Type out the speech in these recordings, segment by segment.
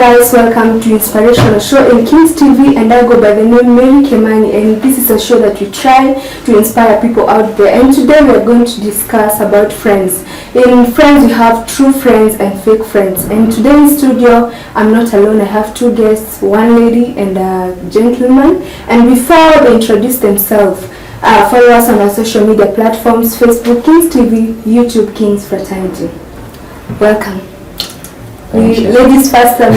guys, welcome to Inspirational Show in Kings TV, and I go by the name Mary Kemani, and this is a show that we try to inspire people out there. And today we are going to discuss about friends. In friends we have true friends and fake friends, and today in studio I'm not alone. I have two guests, one lady and a gentleman, and before they introduce themselves, follow us on our social media platforms: Facebook Kings TV, YouTube Kings Fraternity. Welcome. Ladies first, and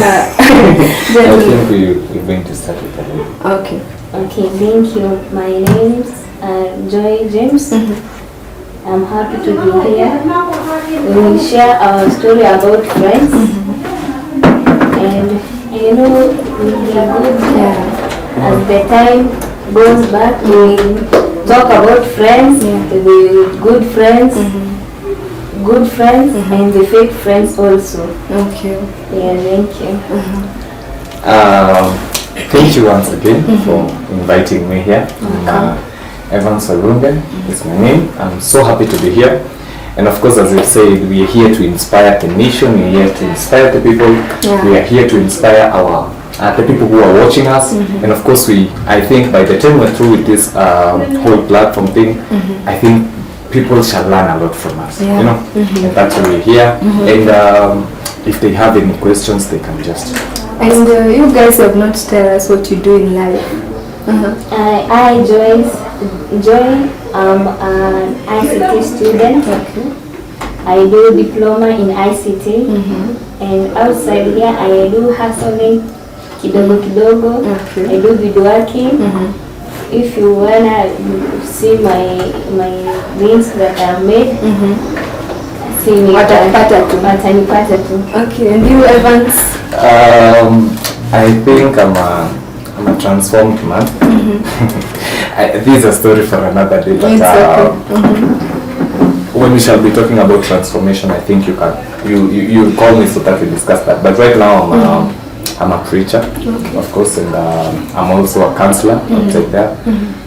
you're going to start with that. Okay, thank you. My name's Joy James. I'm happy to be here. We will share our story about friends. And you know, we are good. As the time goes back, we talk about friends, the good friends, and the fake friends also. Okay. Yeah, thank you. Thank you once again for inviting me here. Evan Solunga is my name. I'm so happy to be here. And of course, as you said, we are here to inspire the nation. We are here to inspire the people. We are here to inspire the people who are watching us. And of course, I think by the time we're through with this whole platform thing, I think people shall learn a lot from us, you know, and that's why we're here. And if they have any questions, they can just. And you guys have not tell us what you do in life. I Joy. I'm an ICT student. I do diploma in ICT, and outside here I do hustling kidogo. I do woodworking. If you wanna see my rings that I made, see me. Watanipata tu. Okay, and you, Evans? I think I'm a transformed man. This is a story for another day. But when we shall be talking about transformation, I think you call me so that we discuss that. But right now I'm a preacher, of course, and I'm also a counselor outside there.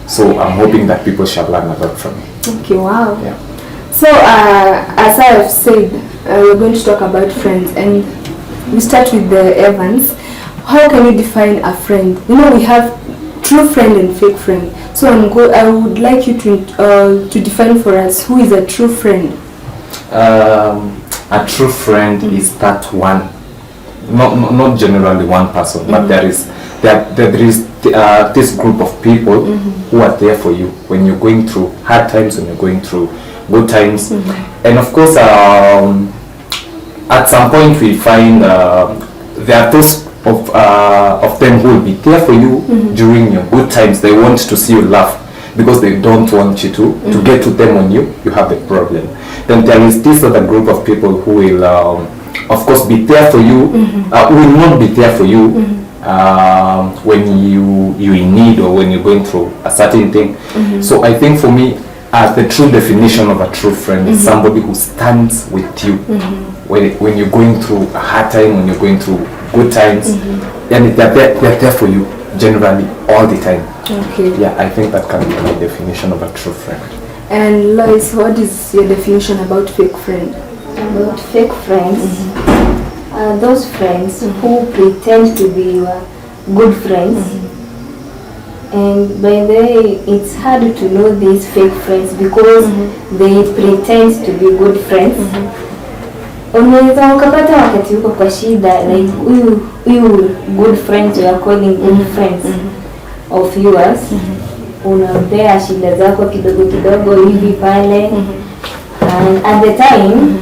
So I'm hoping that people shall learn a lot from me. Okay, wow. Yeah. So as I have said, we're going to talk about friends, and we start with the Evans. How can you define a friend? You know, we have true friend and fake friend. So I would like you to define for us who is a true friend. A true friend is that one. Not generally one person, but there is this group of people who are there for you when you're going through hard times, when you're going through good times. And of course, at some point we find there are those of them who will be there for you during your good times. They want to see you laugh because they don't want you to get to them when you have a problem. Then there is this other group of people who will of course be there for you, will not be there for you when you're in need or when you're going through a certain thing. So I think for me, the true definition of a true friend is somebody who stands with you when you're going through a hard time, when you're going through good times, and they're there for you generally all the time. Okay. Yeah, I think that can be my definition of a true friend. And Lois, what is your definition about fake friend? About fake friends, those friends who pretend to be your good friends, and by the way, it's hard to know these fake friends because they pretend to be good friends. Unaweza ukapata wakati uko kwa shida, like you good friends, you are calling good friends of yours, unampea shida zako kidogo hivi pale, and at the time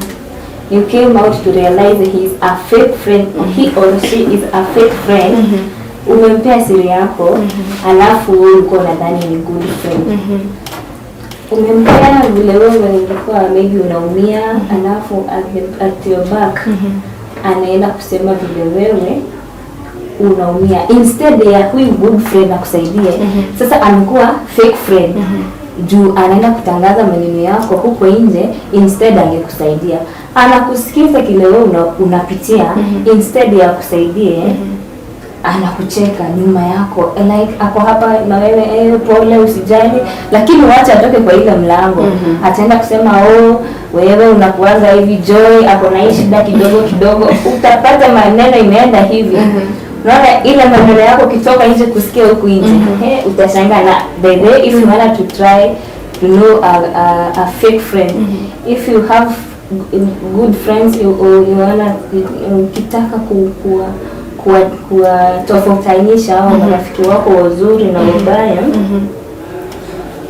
you came out to realize that he is a fake friend, he or she is a fake friend. Umempea siri yako, alafu wewe uko nadhani ni good friend. Umempea vile wewe ingekuwa maybe unaumia, alafu at your back anaenda kusema vile wewe unaumia instead ya huyu good friend akusaidie. Sasa amekuwa fake friend. Juu anaenda kutangaza maneno yako huko nje instead angekusaidia. Anakusikiza kile wewe unapitia instead ya kusaidie. anakucheka nyuma yako, like ako hapa na wewe, pole, usijali, lakini wacha atoke kwa ile mlango. Ataenda kusema wewe unakuanza hivi, Joy ako na hii shida kidogo kidogo, utapata maneno imeenda hivi. Unaona ile maneno yako kitoka nje kusikia huku nje, utashangaa. Na the day if you want to try to know a fake friend, if you have good friends, you wanna ukitaka kuwa tofautanisha au marafiki wako wazuri na wabaya,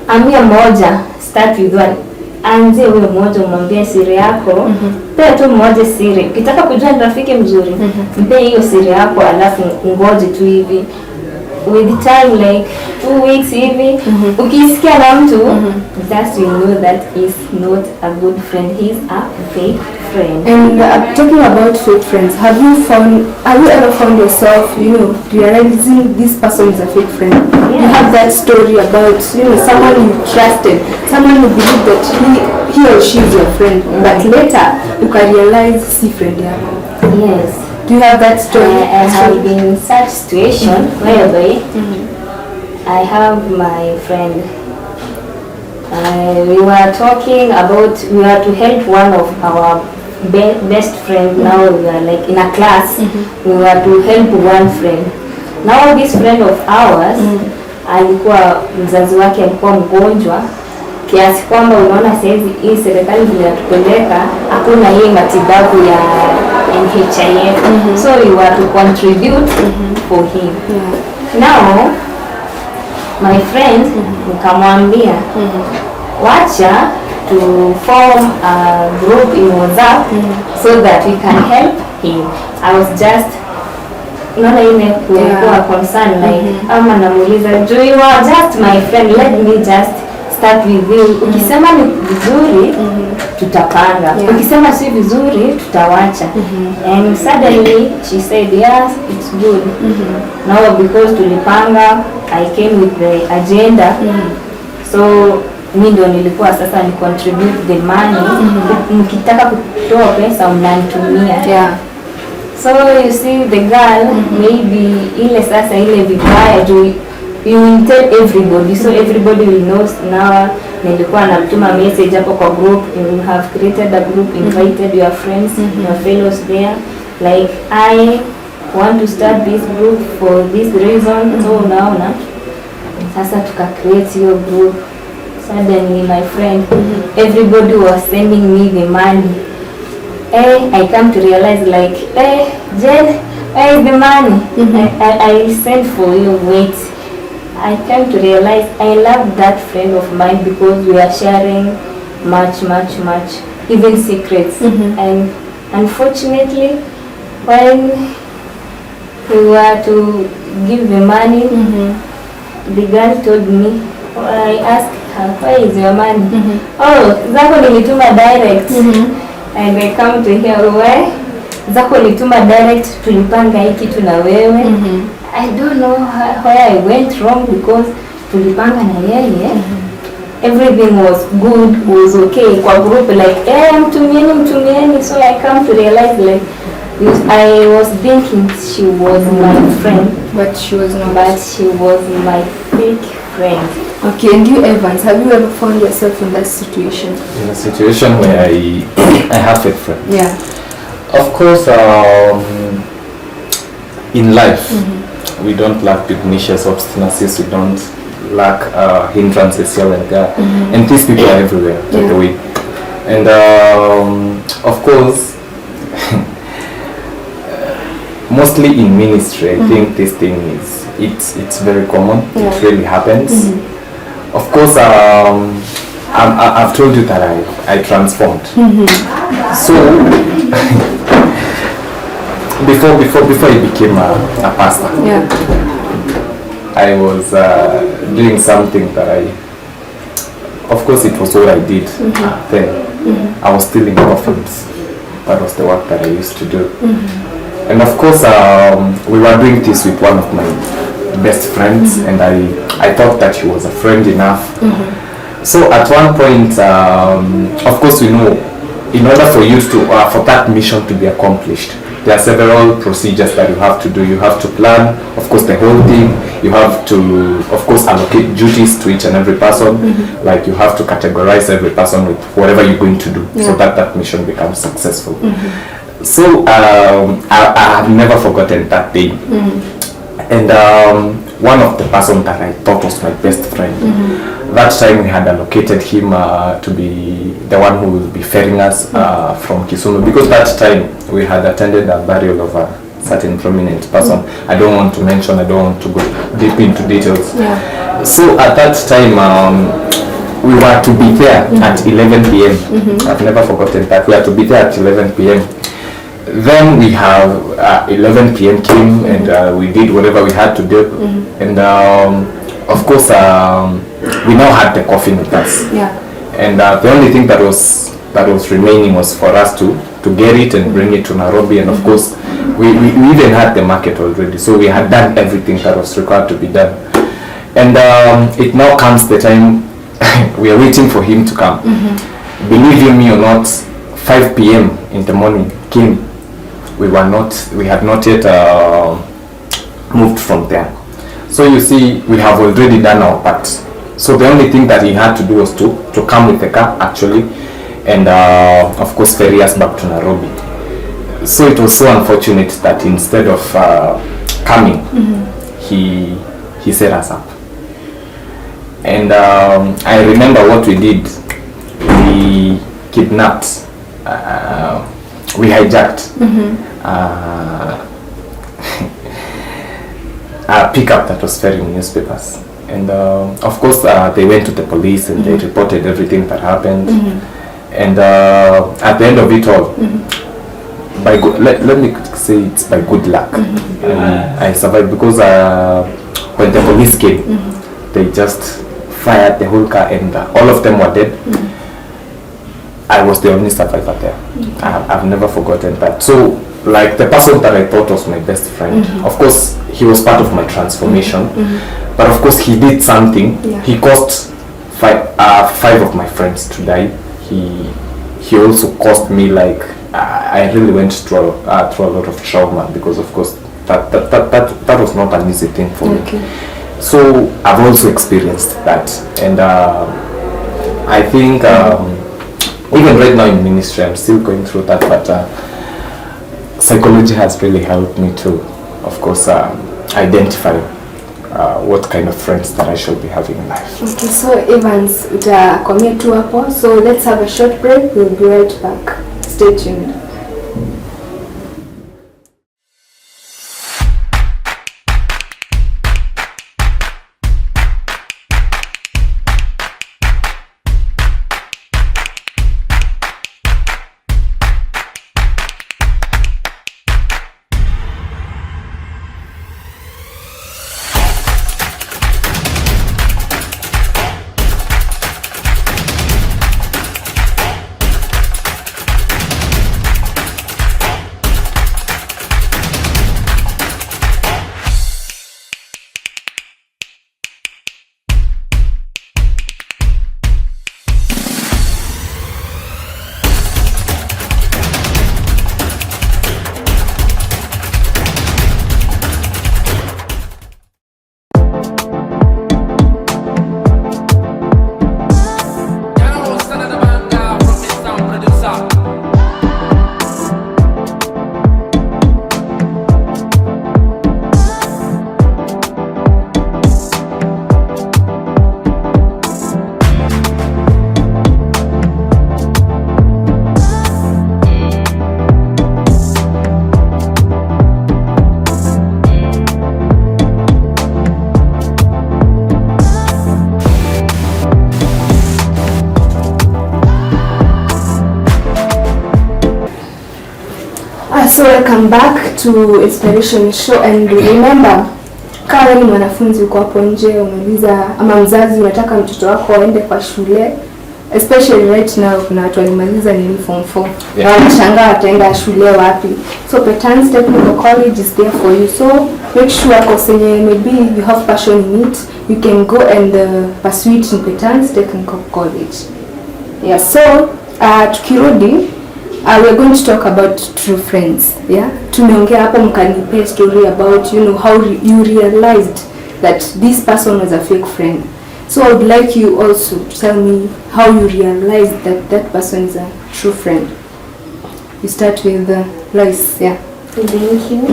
amia moja, start with one. Anze huyo mmoja, umwambie siri yako. Pea tu mmoja siri. Ukitaka kujua ni rafiki mzuri, mpe hiyo siri yako, alafu ngoje tu hivi. With time like 2 weeks hivi, ukisikia na mtu, just you know that is not a good friend, he is a fake friend. And talking about fake friends, have you ever found yourself, realizing this person is a fake friend? You have that story about, someone you trusted, someone you believe that he or she is your friend, but later you can realize si friend yako. Yes. Do you have that story? I have been in such situation whereby I have my friend. We were talking about, we were to help one of our best friend. Now we are like in a class. We were to help one friend. Now this friend of ours, alikuwa mzazi wake alikuwa mgonjwa kiasi kwamba unaona saizi hii serikali inatupeleka hakuna hii matibabu ya NHIF. So we were to contribute for him. Now my friend nikamwambia wacha to form a group in WhatsApp so that we can help him. I was just unaona ile kuwa concern like ama namuuliza, do you are just my friend, let me just start with you. Ukisema ni vizuri tutapanga, ukisema si vizuri tutawacha. And suddenly she said yes, it's good. Now because tulipanga, I came with the agenda. So mimi ndo nilikuwa sasa ni contribute the money. Mkitaka kutoa pesa mnanitumia. So you see the girl, maybe ile sasa ile vibaya juu you will tell everybody, so everybody will know. Now nilikuwa namtuma message hapo kwa group, you have created a group, invited your friends, your fellows there, like I want to start this group for this reason. So unaona sasa tuka create your group. Suddenly my friend, everybody was sending me the money. I come to realize like, Jen, where is the money? I sent for you, wait. I came to realize I love that friend of mine because we are sharing much, even secrets. And unfortunately, when we were to give the money, the girl told me, I asked her, where is your money? Oh, zako nilituma direct. And I come to hear, where zako nilituma direct, tulipanga hii kitu na wewe. I don't know where I went wrong because tulipanga na yeye. Everything was good, was okay. Kwa group like, mtumieni. So I come to realize like, I was thinking she was my friend, but she was not. But she was my fake friend. Okay, and you, Evans, have you ever found yourself in that situation? In a situation where I have fake friend. Yeah. Of course, in life, we don't lack pernicious obstinacies, we don't lack hindrances here and there, and these people are everywhere, by the way. And of course, mostly in ministry, I think this thing is it's very common. It really happens. Of course, I've told you that I transformed. So before I became a pastor, I was doing something that of course it was what I did then. I was stealing coffins. That was the work that I used to do. And of course we were doing this with one of my best friends, and I thought that he was a friend enough. So at one point, of course we know, in order for you to for that mission to be accomplished, there are several procedures that you have to do. You have to plan, of course, the whole thing. You have to, of course, allocate duties to each and every person. Like you have to categorize every person with whatever you're going to do, so that that mission becomes successful. So I have never forgotten that day. And one of the person that I thought was my best friend, that time we had allocated him to be the one who will be ferrying us from Kisumu, because that time we had attended a burial of a certain prominent person. I don't want to mention, I don't want to go deep into details. So at that time we were to be there at 11 p.m. I've never forgotten that. We had to be there at 11 p.m. Then we have 11 p.m. came and we did whatever we had to do. And of course we now had the coffin with us. And the only thing that was remaining was for us to get it and bring it to Nairobi. And of course we even had the market already, so we had done everything that was required to be done. And it now comes the time we are waiting for him to come. Believe you me or not, 5 p.m. in the morning came. We had not yet moved from there. So you see, we have already done our part. So the only thing that he had to do was to come with the car actually, and of course ferry us back to Nairobi. So it was so unfortunate that instead of coming, he set us up. And I remember what we did. We kidnapped, we hijacked a pickup that was ferrying newspapers. And of course they went to the police and they reported everything that happened. And at the end of it all, by let me say it's by good luck, I survived, because when the police came, they just fired the whole car and all of them were dead. I was the only survivor there. I've never forgotten that. So like the person that I thought was my best friend, of course he was part of my transformation, but of course he did something. He caused five of my friends to die. He also caused me, like, I really went through a lot of trauma, because of course that was not an easy thing for me. So I've also experienced that, and I think even right now in ministry I'm still going through that, but psychology has really helped me to, of course, identify what kind of friends that I should be having in life. Okay, so Evans, utakomea tu hapo. So let's have a short break. We'll be right back. Stay tuned. So welcome back to Inspiration Show, and remember, kama ni mwanafunzi uko hapo nje unauliza, ama mzazi unataka mtoto wako aende kwa shule, especially right now kuna watu walimaliza ni form 4 na wanashangaa ataenda shule wapi. So Petans Technical College is there for you, so make sure kosenye maybe you have passion in it, you can go and pursue it in Petans Technical College. Yeah, so tukirudi we're going to talk about true friends. Yeah, tumeongea hapo mkanipea story about how you realized that this person was a fake friend. So I would like you also to tell me how you realized that that person is a true friend. You start with Lois. Yeah. Thank you.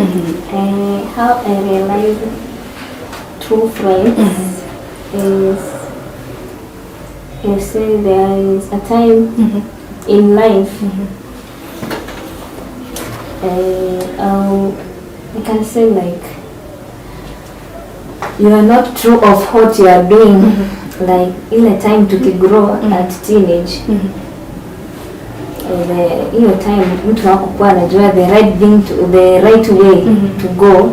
How I realized true friends is, you say there is a time in life. I can say like you are not true of what you are doing. Like in a time to grow at teenage. Hiyo time mtu hakukuwa anajua the right thing to, the right way to go.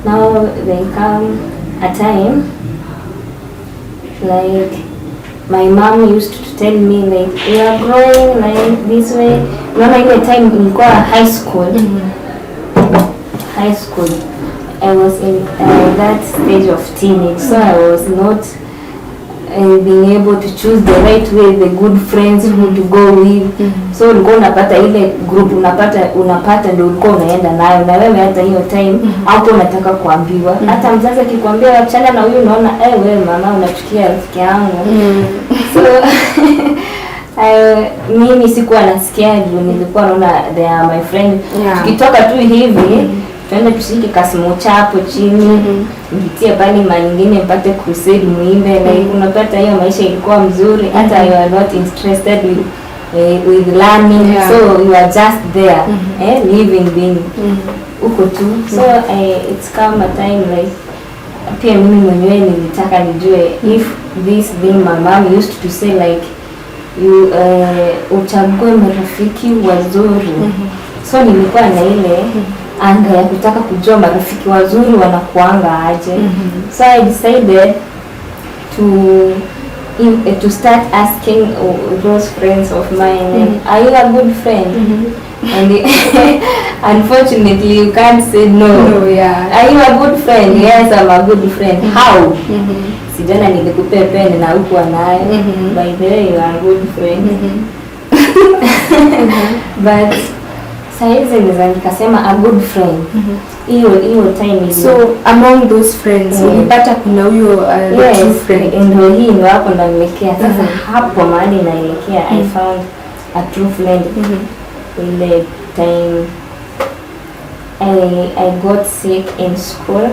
Now they come a time like my mom used to tell me like you are growing like this way. Unaona ile time nilikuwa high school. I was in that stage of teenage, so I was not being able to choose the right way, the good friends who to go with. So ulikuwa unapata ile group unapata ndio ulikuwa unaenda nayo, na wewe hata hiyo time hapo unataka kuambiwa. Hata mzazi akikwambia wachana na huyu, unaona wewe mama unachukia rafiki yangu. So mimi sikuwa nasikia juu nilikuwa naona they are my friend. Tukitoka tu hivi tuende tushike kasimo chapo chini, nitie pale mali nyingine mpate crusade muimbe, like unapata hiyo maisha ilikuwa mzuri, hata you are not interested with learning. So you are just there living being uko tu. So it's come a time like pia mimi mwenyewe nilitaka nijue if this thing my mom used to say like you uchague marafiki wazuri. So nilikuwa na ile anga ya kutaka kujua marafiki wazuri wanakuanga aje. So I decided to start asking those friends of mine, are you a good friend? And unfortunately you can't say no. Are you a good friend? Yes, I'm a good friend. How? Sijana nilikupea pen na huko nayo. By the way, you are a good friend. But saizi niza nikasema a good friend. Hiyo time is so among those friends ulipata kuna huyo true friend. Ndio hii ndio hapo ndo nimeelekea sasa. Hapo mahali naelekea I found a true friend. Ile time I got sick in school.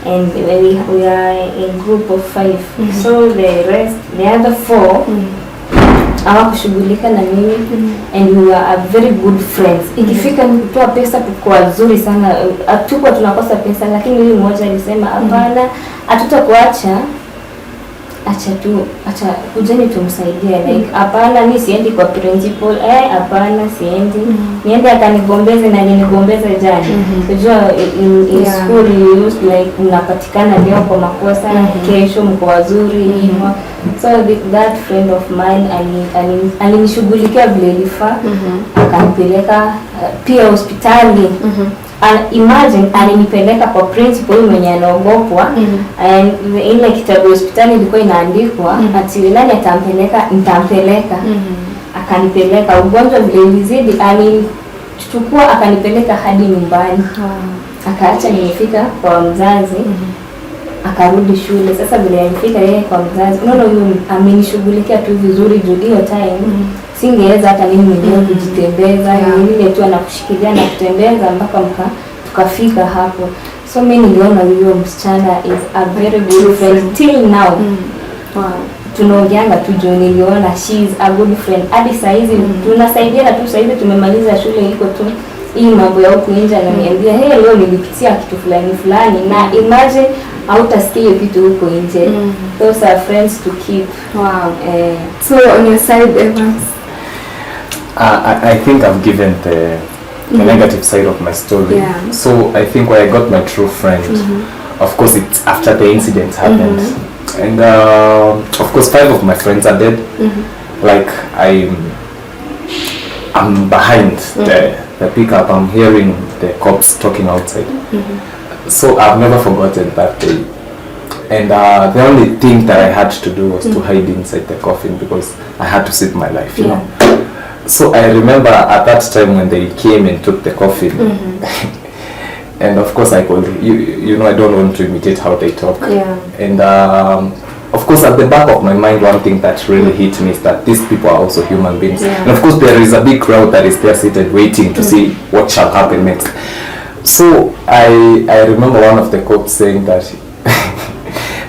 And we are a group of 5. So the other 4 hawakushughulika na mimi, and we were a very good friends. Ikifika kutoa pesa kwa nzuri sana, hatukuwa tunakosa pesa, lakini yule mmoja alisema hapana, hatutakuacha, acha kujeni tumsaidie. Like hapana, mimi siendi kwa principal, hapana siendi. Niende akanigombeze na ninigombeze jana. Unajua in school you used like unapatikana leo kwa makosa, kesho mko wazuri hivyo. So that friend of mine alinishughulikia vile ilifaa, akanipeleka pia hospitali. Imagine alinipeleka kwa principal mwenye anaogopwa, and ile kitabu hospitali ilikuwa inaandikwa ati nani atampeleka, nitampeleka. Akanipeleka, ugonjwa vile ulizidi alichukua akanipeleka hadi nyumbani. Akaacha nimefika kwa mzazi, akarudi shule. Sasa vile alifika yeye kwa mzazi, unaona huyo amenishughulikia tu vizuri juu hiyo time singeweza hata mimi mwenyewe kujitembeza. Ile tu anakushikilia na kutembeza mpaka tukafika hapo. So mimi niliona huyo msichana is a very good friend till now. Tunaongeanga tu juu niliona she is a good friend. Hadi saizi tunasaidiana tu, saizi tumemaliza shule iko tu hii mambo ya huko nje, ananiambia leo nilipitia kitu fulani na imagine hautasikia kitu huko nje. Those are friends to keep. So on your side, Evans? I think I've given the negative side of my story. So I think where I got my true friend, of course it's after the incident happened. And of course 5 of my friends are dead. Like I'm behind the pickup, I'm hearing the cops talking outside. So I've never forgotten that day. And the only thing that I had to do was to hide inside the coffin because I had to save my life, you know. So I remember at that time when they came and took the coffin, and of course I called you know I don't want to imitate how they talk. Yeah. And of course at the back of my mind, one thing that really hit me is that these people are also human beings. Yeah. And of course there is a big crowd that is there seated waiting to see what shall happen next. So I remember one of the cops saying that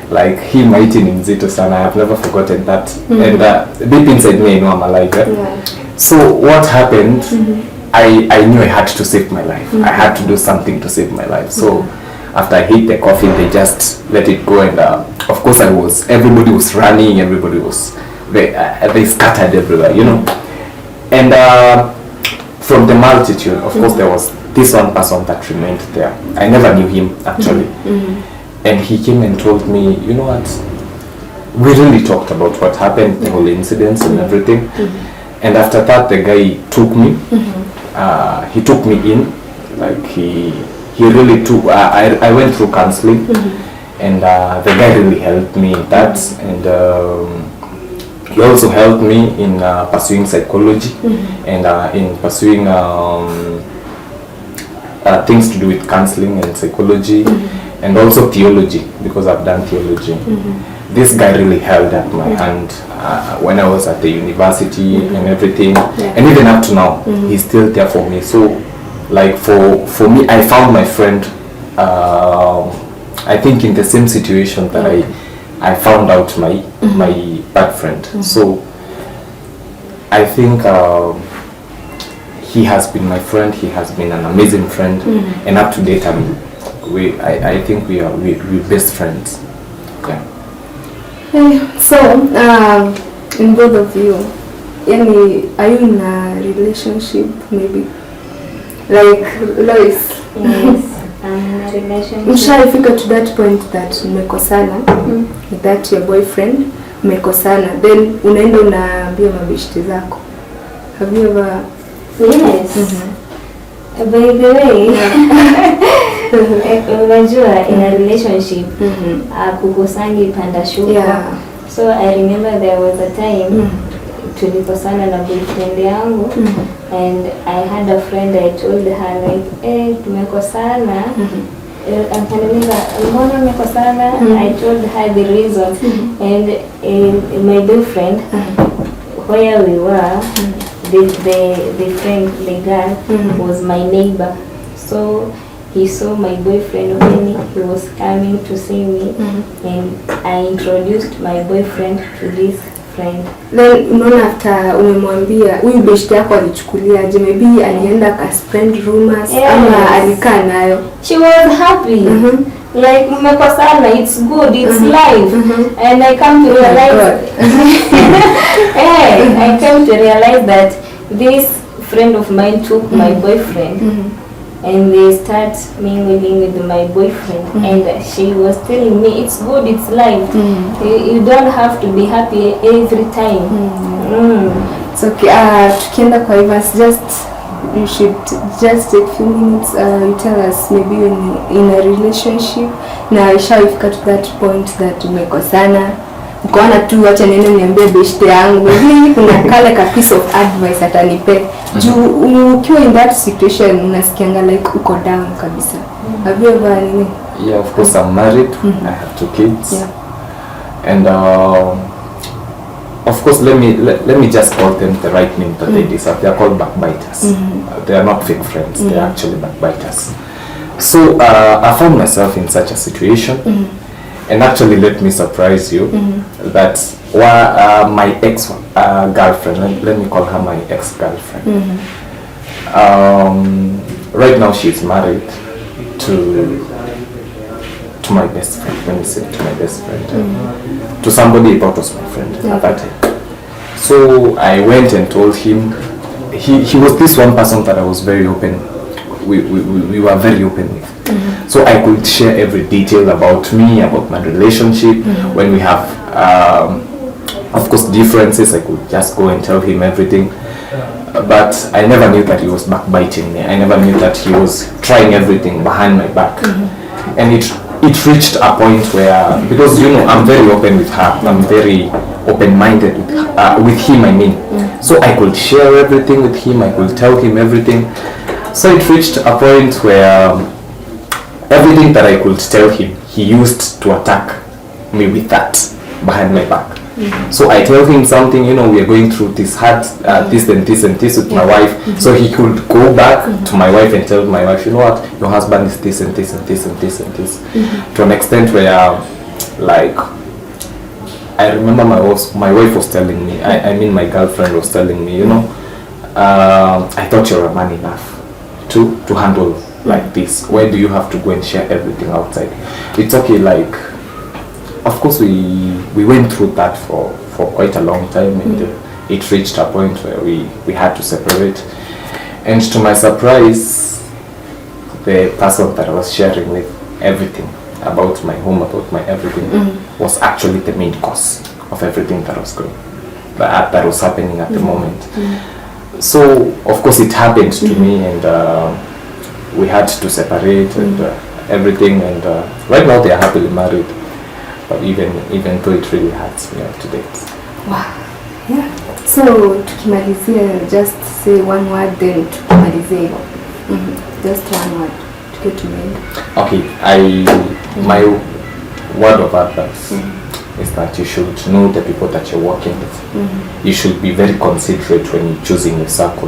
like hii maiti ni mzito sana. I have never forgotten that. And deep inside me I know I'm alive. Yeah. So what happened, I knew I had to save my life. I had to do something to save my life. So after I hit the coffin, they just let it go. And of course everybody was running, everybody was, they scattered everywhere, you know. And from the multitude, of course there was this one person that remained there. I never knew him actually. And he came and told me, you know what, we really talked about what happened, the whole incidents and everything. And after that, the guy took me. He took me in. Like he really took. I went through counseling, and the guy really helped me in that. And he also helped me in pursuing psychology and in pursuing things to do with counseling and psychology, and also theology, because I've done theology. This guy really held up my hand when I was at the university and everything, and even up to now, he's still there for me. So, like for me, I found my friend. I think in the same situation that I found out my bad friend. So, I think he has been my friend. He has been an amazing friend, and up to date, I think we're best friends. Yeah. So, in both of you, are you in a relationship maybe? Like Lois? Yes, I'm in a relationship. Mshaifika to that point that mmekosana with that your boyfriend, mmekosana, then unaenda unaambia mabeshte zako. Have you ever? Yes. By the way, unajua in a relationship, kukosangi panda shuka. Yeah. So I remember there was a time tulikosana na boyfriend yangu, and I had a friend, I told her like, tumekosana. Akaniuliza mbona umekosana? I told her the reason, and my boyfriend, where we were, the friend, the girl, was my neighbor. So he saw my boyfriend when he was coming to see me, and I introduced my boyfriend to this friend. Then unaona after umemwambia huyu beshte yako alichukuliaje? Maybe alienda ka spread rumors, ama alikaa nayo? She was happy. Like mmekosana, it's good, it's life. And I come to realize I came to realize that this friend of mine took my boyfriend, and they start mingling with my boyfriend, and she was telling me it's good, it's life. You don't have to be happy every time. It's okay. Tukienda kwa Ivans, you should just take few minutes. You tell us maybe in a relationship na ishafika to that point that umekosana, ukaona tu wacha nene niambie beshte yangu, maybe kuna kale ka piece of advice atanipe. Ukiwa in that situation unasikianga like uko down kabisa. Have you ever nini? Yeah, of course I'm married. I have 2 kids. Yeah. And of course let me just call them the right name that they deserve. They are called backbiters. They are not fake friends. They are actually backbiters. So I found myself in such a situation, and actually let me surprise you that my ex girlfriend, let me call her my ex-girlfriend. Right now she's married to my best friend. Let me say to my best friend, to somebody I thought was my friend at that time. So I went and told him. He was this one person that I was very open. We were very open with. So I could share every detail about me, about my relationship. When we have, of course, differences, I could just go and tell him everything. But I never knew that he was backbiting me. I never knew that he was trying everything behind my back. And it reached a point where, because you know I'm very open with her, I'm very open-minded with him, I mean. So I could share everything with him, I could tell him everything. So it reached a point where everything that I could tell him, he used to attack me with that behind my back. So I tell him something, you know, we are going through this hard, this and this and this with my wife. So he could go back to my wife and tell my wife, you know what, your husband is this and this and this and this and this. To an extent where, like, I remember my wife was telling me, I mean my girlfriend was telling me, you know, I thought you were a man enough to handle like this. Why do you have to go and share everything outside? It's okay, like, of course we went through that for quite a long time, and it reached a point where we had to separate. And to my surprise, the person that I was sharing with everything about my home, about my everything, was actually the main cause of everything that was that was happening at the moment. So of course it happened to me, and we had to separate and everything, and right now they are happily married. But even though it really hurts me up to date. Wow. Yeah. So tukimalizia, just say one word then tukimalizia. Just one word to get to end. Okay, my word of advice is that you should know the people that you're working with. You should be very considerate when you're choosing your circle.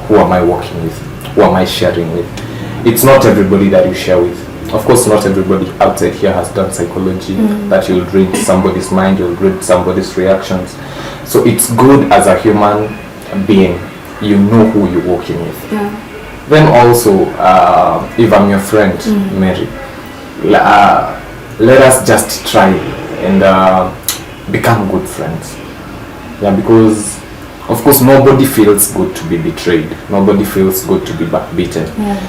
Who am I working with? Who am I sharing with? It's not everybody that you share with. Of course, not everybody outside here has done psychology, that you'll read somebody's mind, you'll read somebody's reactions. So it's good as a human being, you know who you're working with. Then also, if I'm your friend, Mary, let us just try and become good friends. Yeah, because of course nobody feels good to be betrayed. Nobody feels good to be beaten.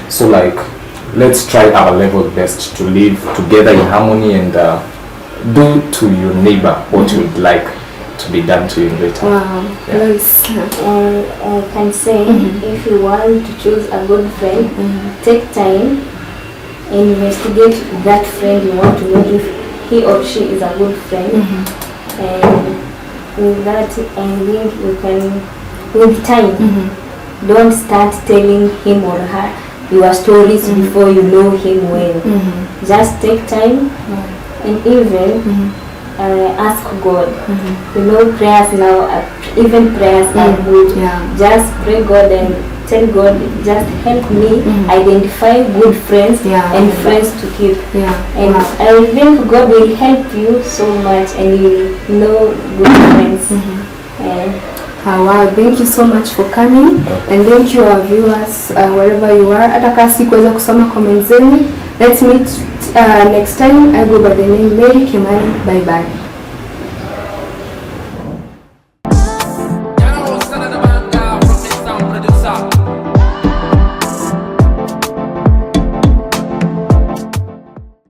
So like, let's try our level best to live together in harmony and do to your neighbor what you would like to be done to you in return. Wow. Yes. I can say, if you want to choose a good friend, take time, investigate that friend you want to know if he or she is a good friend, and with that, I think you can, with time, don't start telling him or her your stories before you know him well. Just take time and even ask God. You know, prayers now, even prayers are good. Just pray God and tell God, just help me identify good friends and friends to keep. And I think God will help you so much, and you will know good friends. Wow, thank you so much for coming, and thank you our viewers wherever you are. Hata kama sikuweza kusoma comments zenu. Let's meet next time. I go by the name Mary Kimani. Bye bye.